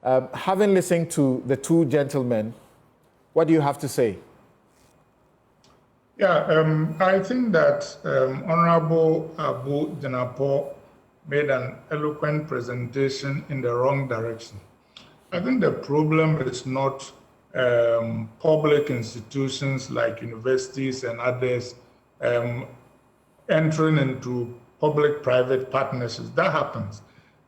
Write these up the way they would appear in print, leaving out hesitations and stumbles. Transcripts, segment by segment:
Having listened to the two gentlemen, what do you have to say? Yeah, I think that Honorable Abu Janapo made an eloquent presentation in the wrong direction. I think the problem is not public institutions like universities and others entering into public-private partnerships. That happens.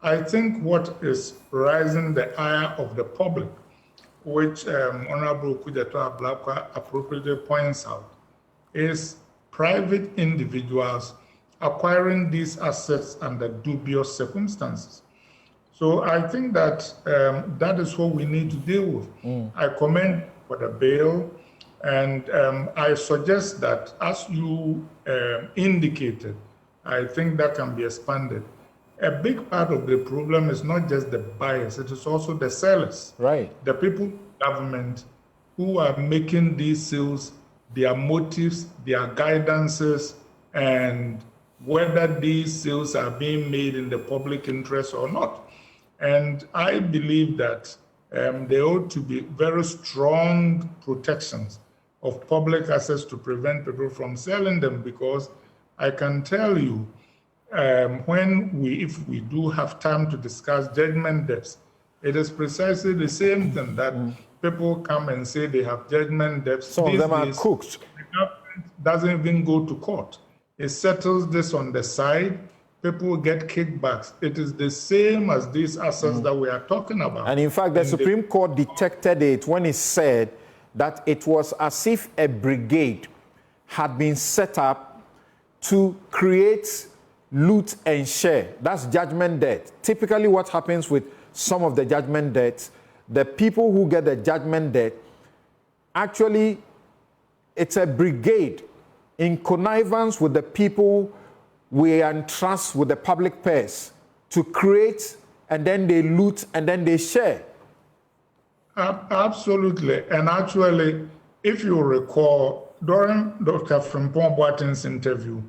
I think what is rising the ire of the public, which Honorable Kujato Ablakwa appropriately points out, is private individuals acquiring these assets under dubious circumstances. So I think that that is what we need to deal with. I commend for the bill, and I suggest that, as you indicated, I think that can be expanded. A big part of the problem is not just the buyers, it is also the sellers. Right. The people, government, who are making these sales, their motives, their guidances, and whether these sales are being made in the public interest or not. And I believe that there ought to be very strong protections of public assets to prevent people from selling them, because I can tell you, if we do have time to discuss judgment debts, it is precisely the same thing that people come and say they have judgment debts. Some of them are cooked. The government doesn't even go to court. It settles this on the side. People get kickbacks. It is the same as these assets that we are talking about. And in fact, the Supreme Court detected it when it said that it was as if a brigade had been set up to create loot and share. That's judgment debt. Typically what happens with some of the judgment debts, the people who get the judgment debt, actually it's a brigade in connivance with the people we entrust with the public purse to create, and then they loot and then they share. Absolutely. And actually, if you recall, during Dr. Frimpong Boateng's interview,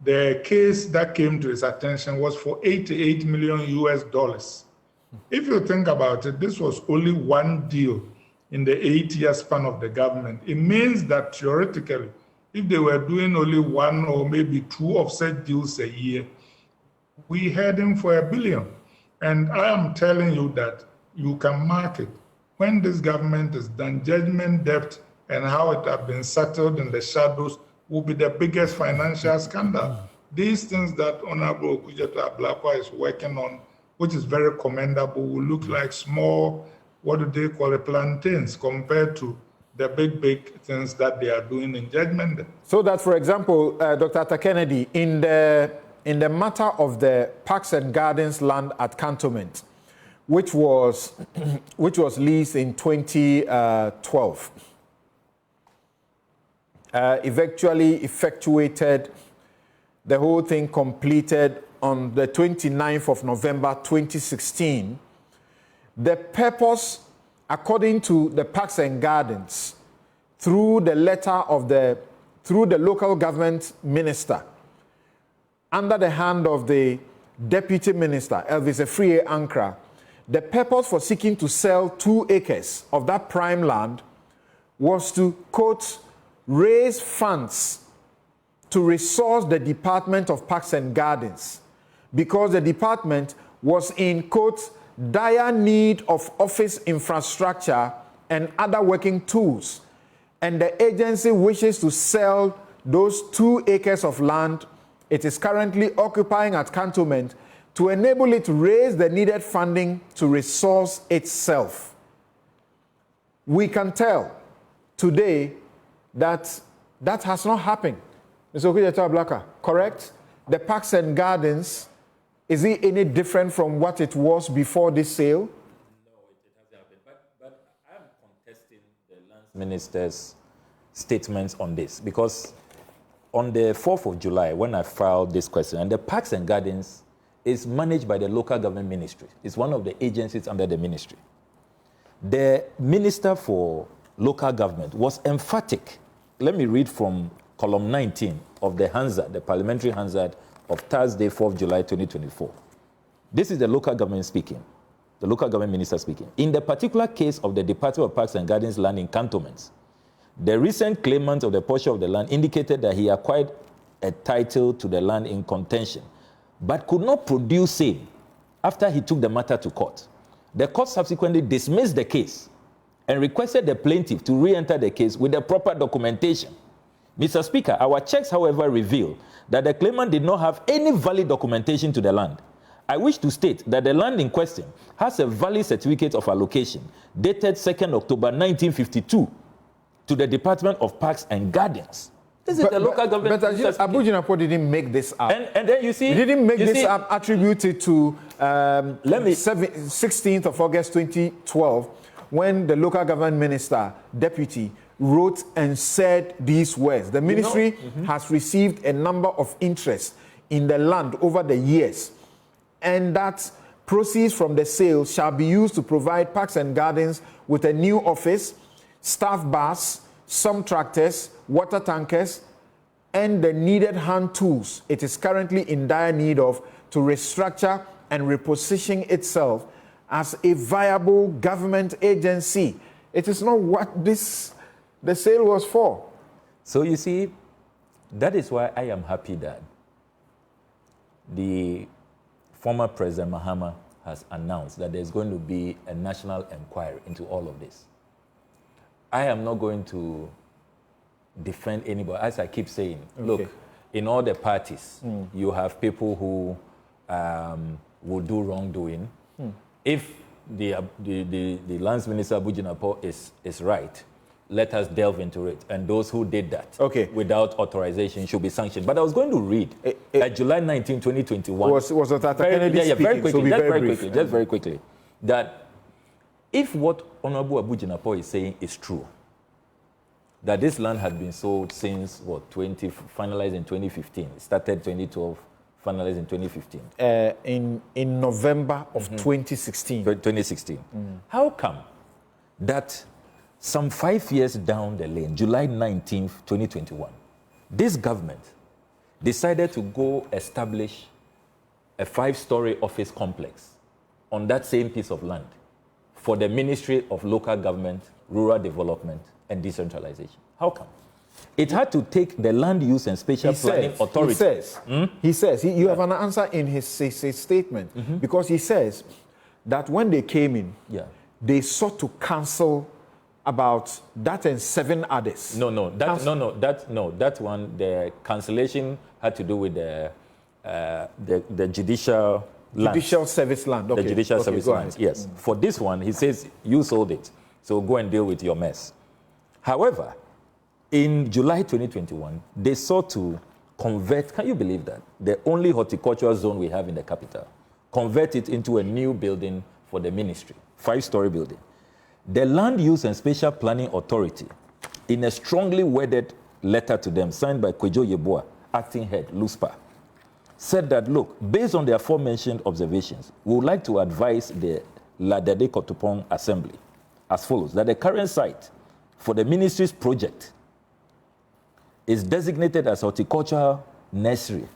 the case that came to his attention was for $88 million US. If you think about it, this was only one deal in the 8-year span of the government. It means that theoretically, if they were doing only one or maybe two of such deals a year, we had him for $1 billion. And I am telling you that you can mark it. When this government is done, judgment debt and how it has been settled in the shadows will be the biggest financial scandal. These things that Honorable Kujato Ablakwa is working on, which is very commendable, will look like small, what do they call it, plantains, compared to the big things that they are doing in judgment. So that, for example, Dr. Kennedy, in the matter of the Parks and Gardens land at Cantonment, which was leased in 2012, eventually effectuated, the whole thing completed on the 29th of November 2016. The purpose, according to the Parks and Gardens, through the local government minister, under the hand of the deputy minister, Elvis Efrie Ankra, the purpose for seeking to sell 2 acres of that prime land was to, quote, raise funds to resource the Department of Parks and Gardens, because the department was in, quote, dire need of office infrastructure and other working tools, and the agency wishes to sell those 2 acres of land it is currently occupying at Cantonment to enable it to raise the needed funding to resource itself. We can tell today that that has not happened. Mr. Kujato Ablakwa, correct? The Parks and Gardens, is it any different from what it was before this sale? No, it hasn't happened. But I'm contesting the Lands Minister's statements on this, because on the 4th of July, when I filed this question, and the Parks and Gardens is managed by the local government ministry. It's one of the agencies under the ministry. The Minister for Local Government was emphatic. Let me read from column 19 of the Hansard, the Parliamentary Hansard of Thursday, 4th July 2024. This is the local government speaking. the local government minister speaking. In the particular case of the Department of Parks and Gardens land in cantonments, the recent claimant of the portion of the land indicated that he acquired a title to the land in contention, but could not produce same after he took the matter to court. The court subsequently dismissed the case and requested the plaintiff to re-enter the case with the proper documentation. Mr. Speaker, our checks, however, reveal that the claimant did not have any valid documentation to the land. I wish to state that the land in question has a valid certificate of allocation dated 2nd October 1952 to the Department of Parks and Gardens. This is the local government. But Abu Jinapor didn't make this up. And then you see... He didn't make this up attributed to 16th of August 2012 when the local government minister, deputy, wrote and said these words. The ministry has received a number of interests in the land over the years, and that proceeds from the sale shall be used to provide Parks and Gardens with a new office, staff bars, some tractors, water tankers, and the needed hand tools it is currently in dire need of to restructure and reposition itself as a viable government agency. It is not what the sale was for. So you see, that is why I am happy that the former President Mahama has announced that there's going to be a national inquiry into all of this. I am not going to defend anybody. As I keep saying, look, in all the parties, you have people who will do wrongdoing. If the Lands Minister Abu Jinapor is right, let us delve into it. And those who did that without authorization should be sanctioned. But I was going to read July 19, 2021. Was that Kennedy speaking? Very quickly, So just very quickly, that if what Honorable Abu Jinapor is saying is true, that this land has been sold since, finalized in 2015, started 2012, finalized in 2015. In November of 2016. 2016. How come that some 5 years down the lane, July 19th, 2021, this government decided to go establish a 5-story office complex on that same piece of land for the Ministry of Local Government, Rural Development, and Decentralization? How come? It had to take the Land Use and Spatial Planning Authority. He says, you have an answer in his statement, because he says that when they came in, they sought to cancel about that and 7 others. That one, the cancellation had to do with the judicial land. Judicial service land. The judicial service land, yes. For this one, he says, you sold it, so go and deal with your mess. However, in July 2021, they sought to convert, can you believe that? The only horticultural zone we have in the capital, convert it into a new building for the ministry, 5-story building. The Land Use and Spatial Planning Authority, in a strongly worded letter to them, signed by Kwejo Yeboah, acting head, LUSPA, said that, look, based on the aforementioned observations, we would like to advise the Ladade Kotopong Assembly as follows, that the current site for the ministry's project is designated as horticultural nursery,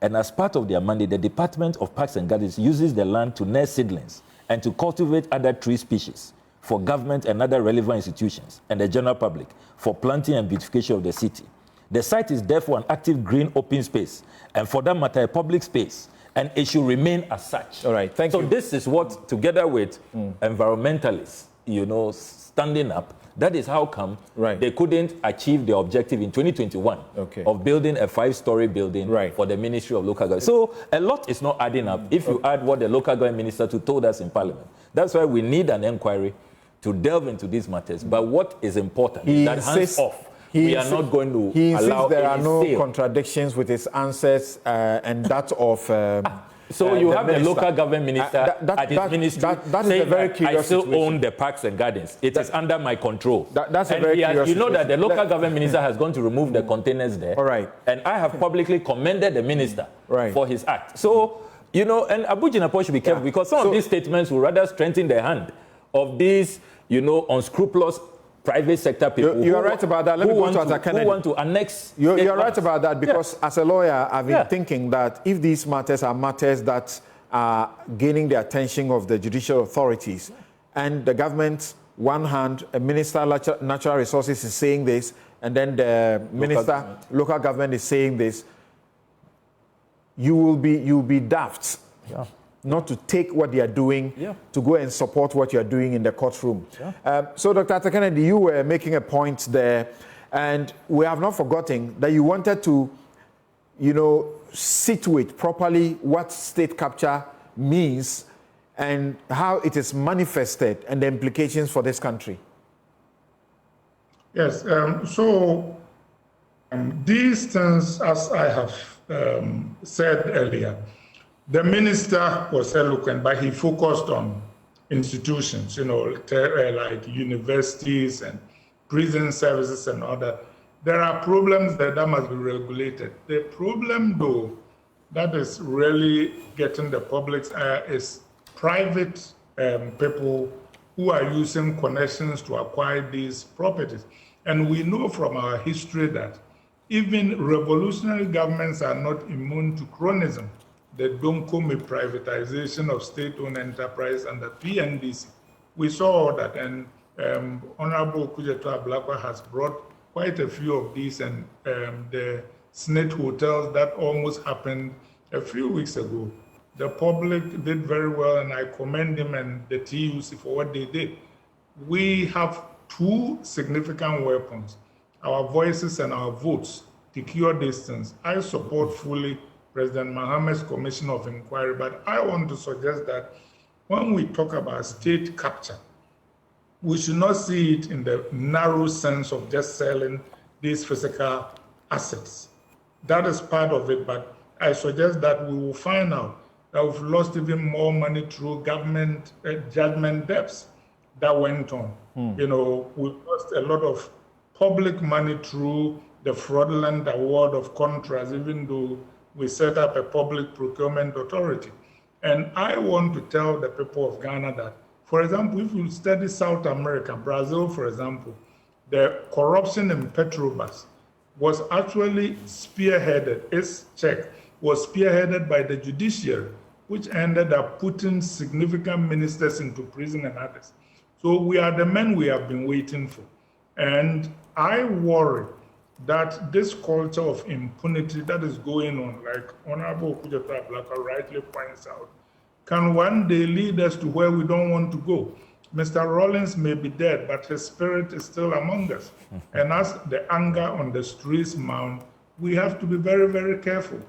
and as part of their mandate, the Department of Parks and Gardens uses the land to nurse seedlings and to cultivate other tree species for government and other relevant institutions and the general public for planting and beautification of the city. The site is therefore an active green open space, and for that matter, a public space, and it should remain as such. All right, thank you. So this is what, together with environmentalists, standing up, that is how come they couldn't achieve the objective in 2021 of building a 5-story building for the Ministry of Local Government. So a lot is not adding up if you add what the local government minister told us in Parliament. That's why we need an inquiry to delve into these matters. But what is important is that hands off. We are not going to allow there are no sale. Contradictions with his answers and that of... So you have the local government minister at his ministry that saying is a very that curious I still situation. own the Parks and Gardens. It is under my control. That's a very curious You know that the situation. local government minister has gone to remove the containers there. All right. And I have publicly commended the minister for his act. So, and Abu Jinapor should be careful because some of these statements will rather strengthen the hand of these, unscrupulous private sector people. You are right about that. Let me go to Atta Kennedy. Who want to annex. You're right about that because as a lawyer, I've been thinking that if these matters are matters that are gaining the attention of the judicial authorities. And the government, one hand, a minister of natural resources is saying this, and then the local government is saying this. You'll be daft not to take what they are doing to go and support what you are doing in the courtroom. So, Dr. Kennedy, you were making a point there, and we have not forgotten that you wanted to, situate properly what state capture means and how it is manifested and the implications for this country. Yes, these things, as I have said earlier, the minister was eloquent, but he focused on institutions, like universities and prison services and all that. There are problems that must be regulated. The problem, though, that is really getting the public's eye is private people who are using connections to acquire these properties. And we know from our history that even revolutionary governments are not immune to cronyism. The Donkome privatization of state-owned enterprise under PNDC. We saw that, and Honorable Kujeto Ablakwa has brought quite a few of these, and the Snit hotels that almost happened a few weeks ago. The public did very well, and I commend them and the TUC for what they did. We have two significant weapons, our voices and our votes, to cure these things. I support fully President Mohammed's Commission of Inquiry, but I want to suggest that when we talk about state capture, we should not see it in the narrow sense of just selling these physical assets. That is part of it, but I suggest that we will find out that we've lost even more money through government judgment debts that went on. We've lost a lot of public money through the fraudulent award of contracts, even though we set up a public procurement authority. And I want to tell the people of Ghana that, for example, if you study South America, Brazil, for example, the corruption in Petrobras was actually spearheaded, its check was spearheaded by the judiciary, which ended up putting significant ministers into prison and others. So we are the men we have been waiting for. And I worry that this culture of impunity that is going on, like Honorable Kujeto Ablakwa rightly points out, can one day lead us to where we don't want to go. Mr. Rawlings may be dead, but his spirit is still among us. And as the anger on the streets mount, we have to be very, very careful.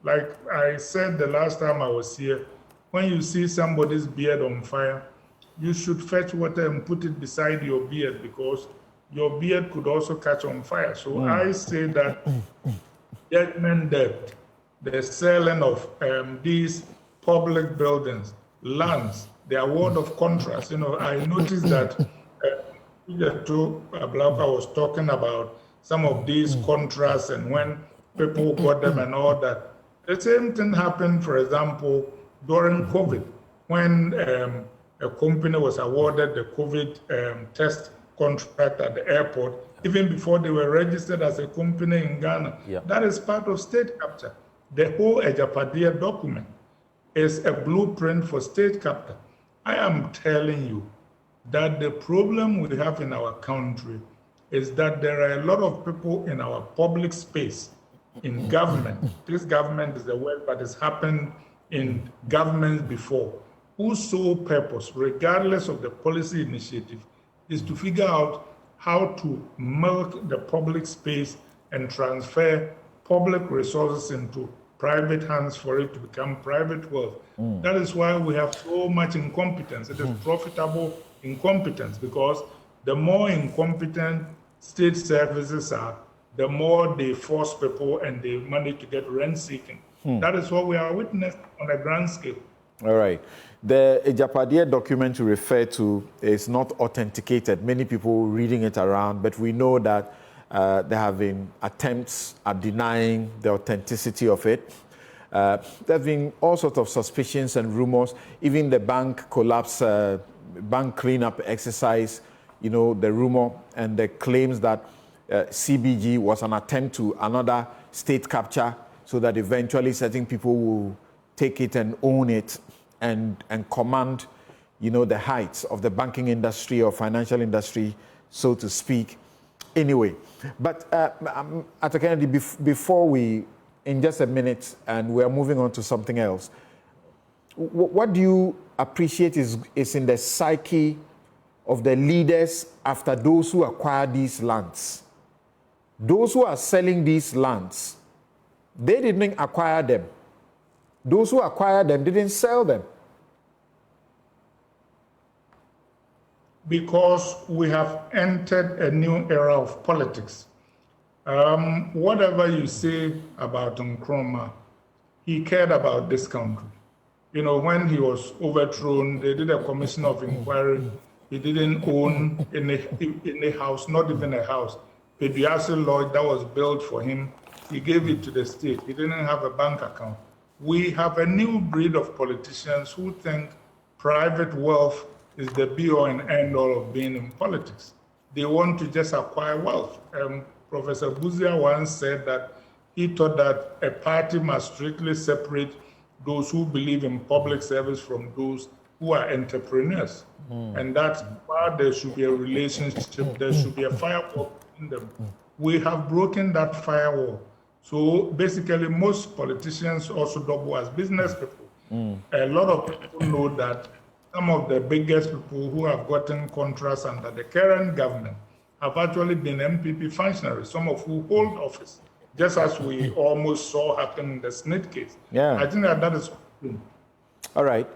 Like I said the last time I was here, when you see somebody's beard on fire, you should fetch water and put it beside your beard, because your beard could also catch on fire. So I say that judgment debt, the selling of these public buildings, lands, the award of contracts. I noticed that Kujeto Ablakwa was talking about some of these contracts and when people got them and all that. The same thing happened, for example, during COVID, when a company was awarded the COVID test contract at the airport, even before they were registered as a company in Ghana. That is part of state capture. The whole Ejapadia document is a blueprint for state capture. I am telling you that the problem we have in our country is that there are a lot of people in our public space, in government. This government is the word, but it's happened in governments before, whose sole purpose, regardless of the policy initiative, is to figure out how to milk the public space and transfer public resources into private hands for it to become private wealth. That is why we have so much incompetence. It is profitable incompetence, because the more incompetent state services are, the more they force people and they manage to get rent seeking. That is what we are witnessing on a grand scale. All right. The Ejapadia document you refer to is not authenticated. Many people reading it around, but we know that there have been attempts at denying the authenticity of it. There have been all sorts of suspicions and rumors. Even the bank collapse, bank cleanup exercise, the rumor and the claims that CBG was an attempt to another state capture so that eventually certain people will take it and own it. and command, the heights of the banking industry or financial industry, so to speak. Anyway, but Ato Kennedy, before we, in just a minute, and we are moving on to something else, what do you appreciate is in the psyche of the leaders after those who acquire these lands? Those who are selling these lands, they didn't acquire them. Those who acquired them didn't sell them. Because we have entered a new era of politics. Whatever you say about Nkrumah, he cared about this country. When he was overthrown, they did a commission of inquiry. He didn't own any house, not even a house. Peduase Lodge that was built for him, he gave it to the state. He didn't have a bank account. We have a new breed of politicians who think private wealth is the be-all and end-all of being in politics. They want to just acquire wealth. Professor Buzia once said that he thought that a party must strictly separate those who believe in public service from those who are entrepreneurs. And that's why there should be a relationship, there should be a firewall between them. We have broken that firewall. So basically, most politicians also double as business people. A lot of people know that some of the biggest people who have gotten contracts under the current government have actually been MPP functionaries, some of who hold office, just as we almost saw happen in the Smith case. Yeah. I think that is. All right.